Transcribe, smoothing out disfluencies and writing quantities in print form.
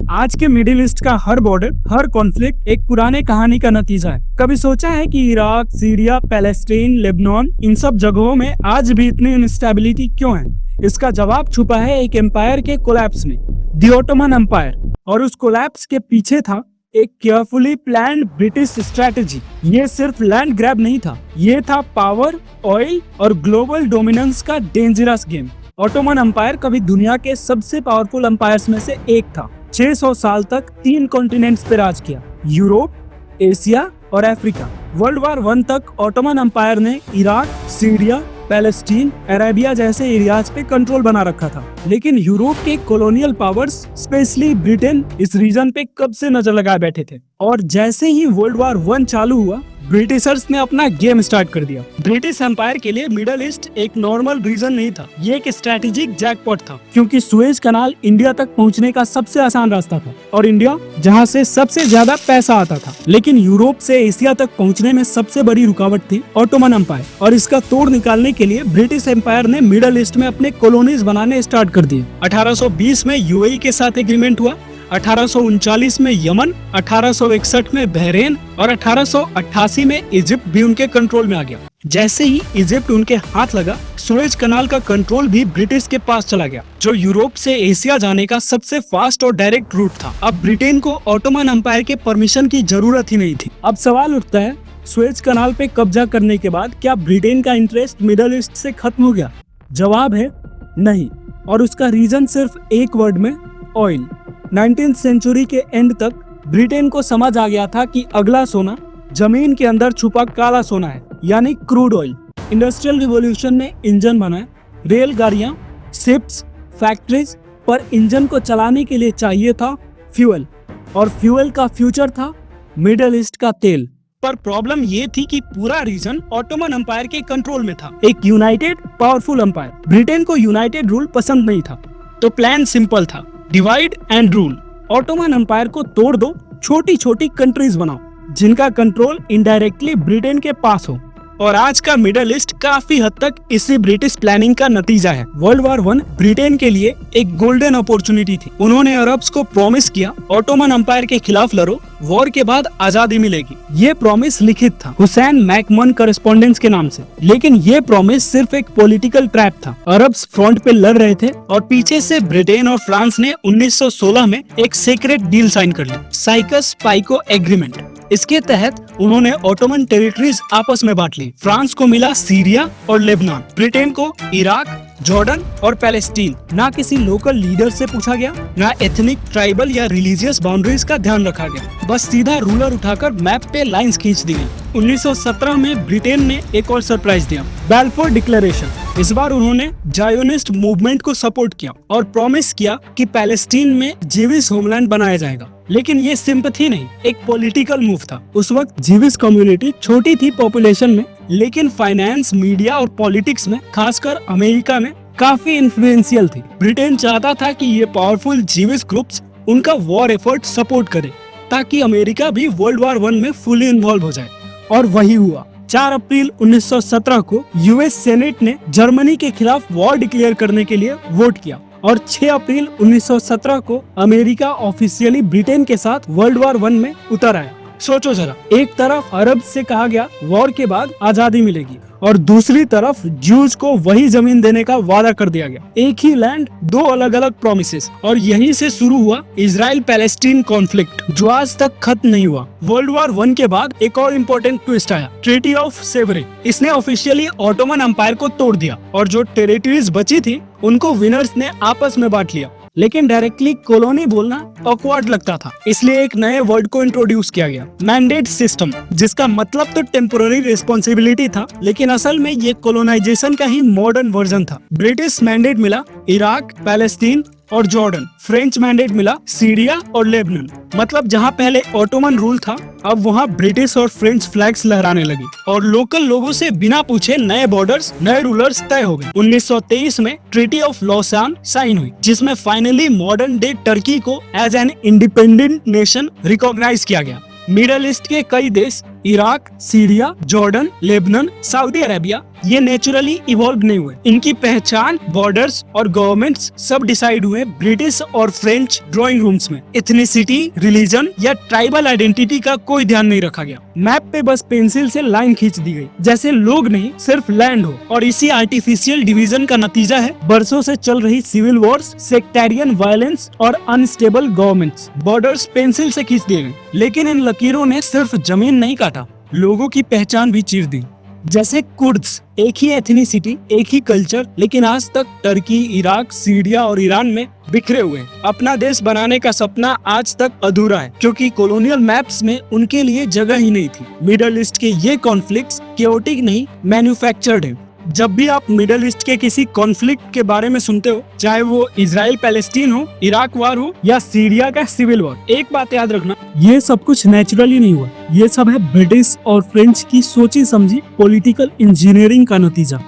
आज के middle east का हर बॉर्डर, हर कॉन्फ्लिक्ट एक पुराने कहानी का नतीजा है। कभी सोचा है कि इराक, सीरिया, पैलेस्टीन, लेबनान, इन सब जगहों में आज भी इतनी इंस्टेबिलिटी क्यों है? इसका जवाब छुपा है एक एम्पायर के कोलैप्स में, द ऑटोमन एम्पायर। और उस कोलैप्स के पीछे था एक केयरफुली प्लान्ड ब्रिटिश स्ट्रैटेजी। ये सिर्फ लैंड ग्रैब नहीं था, ये था पावर, ऑयल और ग्लोबल डोमिनेंस का डेंजरस गेम। ऑटोमन एम्पायर कभी दुनिया के सबसे पावरफुल एम्पायर्स में से एक था। 600 साल तक 3 कॉन्टिनेंट्स पे राज किया, यूरोप, एशिया और अफ्रीका। वर्ल्ड वार 1 तक ऑटोमन एम्पायर ने इराक, सीरिया, पैलेस्टीन, अरेबिया जैसे एरियाज पे कंट्रोल बना रखा था। लेकिन यूरोप के कॉलोनियल पावर्स, स्पेशली ब्रिटेन, इस रीजन पे कब से नजर लगाए बैठे थे। और जैसे ही वर्ल्ड वार 1 चालू हुआ, ब्रिटिशर्स ने अपना गेम स्टार्ट कर दिया। ब्रिटिश एम्पायर के लिए मिडल ईस्ट एक नॉर्मल रीजन नहीं था, ये एक स्ट्रेटेजिक जैकपॉट था, क्योंकि सुएज कनाल इंडिया तक पहुंचने का सबसे आसान रास्ता था और इंडिया जहां से सबसे ज्यादा पैसा आता था। लेकिन यूरोप से एशिया तक पहुंचने में सबसे बड़ी रुकावट थी ऑटोमन एम्पायर, और इसका तोड़ निकालने के लिए ब्रिटिश एम्पायर ने मिडल ईस्ट में अपने कॉलोनीज बनाने स्टार्ट कर दिए। 1820 में यूएई के साथ एग्रीमेंट हुआ, 1839 में यमन, 1861 में बहरेन और 1888 में इजिप्ट भी उनके कंट्रोल में आ गया। जैसे ही इजिप्ट उनके हाथ लगा, सुएज कनाल का कंट्रोल भी ब्रिटिश के पास चला गया, जो यूरोप से एशिया जाने का सबसे फास्ट और डायरेक्ट रूट था। अब ब्रिटेन को ऑटोमन एम्पायर के परमिशन की जरूरत ही नहीं थी। अब सवाल उठता है, सुएज कनाल पे कब्जा करने के बाद क्या ब्रिटेन का इंटरेस्ट मिडल ईस्ट से खत्म हो गया? जवाब है नहीं, और उसका रीजन सिर्फ एक वर्ड में, ऑयल। 19th सेंचुरी के एंड तक ब्रिटेन को समझ आ गया था कि अगला सोना जमीन के अंदर छुपा काला सोना है, यानी क्रूड ऑयल। इंडस्ट्रियल रिवॉल्यूशन ने इंजन बनाए, रेलगाड़ियां, शिप्स, फैक्ट्रीज, पर इंजन को चलाने के लिए चाहिए था फ्यूल, और फ्यूल का फ्यूचर था मिडल ईस्ट का तेल। पर प्रॉब्लम ये थी कि पूरा रीजन ऑटोमन एम्पायर के कंट्रोल में था, एक यूनाइटेड पावरफुल एम्पायर। ब्रिटेन को यूनाइटेड रूल पसंद नहीं था, तो प्लान सिंपल था, divide and rule. Ottoman empire को तोड़ दो, छोटी छोटी कंट्रीज बनाओ जिनका कंट्रोल इनडायरेक्टली ब्रिटेन के पास हो। और आज का मिडल ईस्ट काफी हद तक इसी ब्रिटिश प्लानिंग का नतीजा है। वर्ल्ड वार 1 ब्रिटेन के लिए एक गोल्डन अपॉर्चुनिटी थी। उन्होंने अरब्स को प्रॉमिस किया, ऑटोमन एम्पायर के खिलाफ लड़ो, वॉर के बाद आजादी मिलेगी। ये प्रॉमिस लिखित था हुसैन मैकमन कॉरेस्पोंडेंस के नाम से। लेकिन ये प्रॉमिस सिर्फ एक पॉलिटिकल ट्रैप था। अरब्स फ्रंट पे लड़ रहे थे और पीछे से ब्रिटेन और फ्रांस ने 1916 में एक सीक्रेट डील साइन कर ली, साइकस-पाइको एग्रीमेंट। इसके तहत उन्होंने ऑटोमन टेरिटरीज आपस में बांट ली। फ्रांस को मिला सीरिया और लेबनान, ब्रिटेन को इराक, जॉर्डन और पैलेस्टीन। ना किसी लोकल लीडर से पूछा गया, ना एथनिक, ट्राइबल या रिलीजियस बाउंड्रीज का ध्यान रखा गया, बस सीधा रूलर उठाकर मैप पे लाइंस खींच दी गई। 1917 में ब्रिटेन ने एक और सरप्राइज दिया, बैल्फोर डिक्लेरेशन। इस बार उन्होंने जायोनिस्ट मूवमेंट को सपोर्ट किया और प्रॉमिस किया कि पैलेस्टीन में जीविश होमलैंड बनाया जाएगा। लेकिन ये सिंपैथी नहीं, एक पॉलिटिकल मूव था। उस वक्त जीविश कम्युनिटी छोटी थी पॉपुलेशन में, लेकिन फाइनेंस, मीडिया और पॉलिटिक्स में, खासकर अमेरिका में, काफी इन्फ्लुएंशियल थी। ब्रिटेन चाहता था कि ये पावरफुल जीविश ग्रुप्स उनका वॉर एफर्ट सपोर्ट करे, ताकि अमेरिका भी वर्ल्ड वार 1 में फुली इन्वॉल्व हो जाए। और वही हुआ। 4 अप्रैल 1917 को यूएस सेनेट ने जर्मनी के खिलाफ वॉर डिक्लेयर करने के लिए वोट किया, और 6 अप्रैल 1917 को अमेरिका ऑफिशियली ब्रिटेन के साथ वर्ल्ड वार 1 में उतर आया। सोचो जरा, एक तरफ अरब से कहा गया वॉर के बाद आजादी मिलेगी, और दूसरी तरफ ज्यूज को वही जमीन देने का वादा कर दिया गया। एक ही लैंड, 2 अलग अलग प्रोमिसेस। और यहीं से शुरू हुआ इजराइल पैलेस्टीन कॉन्फ्लिक्ट, जो आज तक खत्म नहीं हुआ। वर्ल्ड वार 1 के बाद एक और इम्पोर्टेंट ट्विस्ट आया, ट्रीटी ऑफ सेवरिंग। इसने ऑफिशियली ऑटोमन एम्पायर को तोड़ दिया, और जो टेरिटरीज बची थी उनको विनर्स ने आपस में बांट लिया। लेकिन डायरेक्टली कॉलोनी बोलना ऑकवर्ड लगता था, इसलिए एक नए वर्ड को इंट्रोड्यूस किया गया, मैंडेट सिस्टम, जिसका मतलब तो टेम्पोररी रिस्पॉन्सिबिलिटी था, लेकिन असल में ये कॉलोनाइजेशन का ही मॉडर्न वर्जन था। ब्रिटिश मैंडेट मिला इराक, पैलेस्टीन और जॉर्डन। फ्रेंच मैंडेट मिला सीरिया और लेबनान। मतलब जहाँ पहले ऑटोमन रूल था, अब वहाँ ब्रिटिश और फ्रेंच फ्लैग्स लहराने लगी, और लोकल लोगों से बिना पूछे नए बॉर्डर्स, नए रूलर्स तय हो गए। 1923 में ट्रीटी ऑफ लॉसान साइन हुई, जिसमें फाइनली मॉडर्न डे टर्की को as an independent nation recognize किया गया। मिडल ईस्ट के कई देश, Iraq, Syria, Jordan, Lebanon, Saudi Arabia ये नेचुरली इवॉल्व नहीं हुए। इनकी पहचान, बॉर्डर्स और गवर्नमेंट्स सब डिसाइड हुए ब्रिटिश और फ्रेंच ड्राइंग रूम्स में। एथनिसिटी, रिलीजन या ट्राइबल आइडेंटिटी का कोई ध्यान नहीं रखा गया। मैप पे बस पेंसिल से लाइन खींच दी गई, जैसे लोग नहीं सिर्फ लैंड हो। और इसी आर्टिफिशियल डिवीजन का नतीजा है बरसों से चल रही सिविल वॉर्स, सेक्टेरियन वायलेंस और अनस्टेबल गवर्नमेंट्स। बॉर्डर्स पेंसिल से खींच दिए गए, लेकिन इन लकीरों ने सिर्फ जमीन नहीं काटा, लोगों की पहचान भी चीर दी। जैसे कुर्द्स, एक ही एथनिसिटी, एक ही कल्चर, लेकिन आज तक टर्की, इराक, सीरिया और ईरान में बिखरे हुए हैं। अपना देश बनाने का सपना आज तक अधूरा है, क्योंकि कॉलोनियल मैप्स में उनके लिए जगह ही नहीं थी। मिडल ईस्ट के ये कॉन्फ्लिक्ट्स केओटिक नहीं, मैन्युफैक्चर्ड है। जब भी आप मिडल ईस्ट के किसी कॉन्फ्लिक्ट के बारे में सुनते हो, चाहे वो इजराइल पैलेस्टीन हो, इराक वार हो या सीरिया का सिविल वॉर, एक बात याद रखना, ये सब कुछ नेचुरली नहीं हुआ। ये सब है ब्रिटिश और फ्रेंच की सोची समझी पॉलिटिकल इंजीनियरिंग का नतीजा।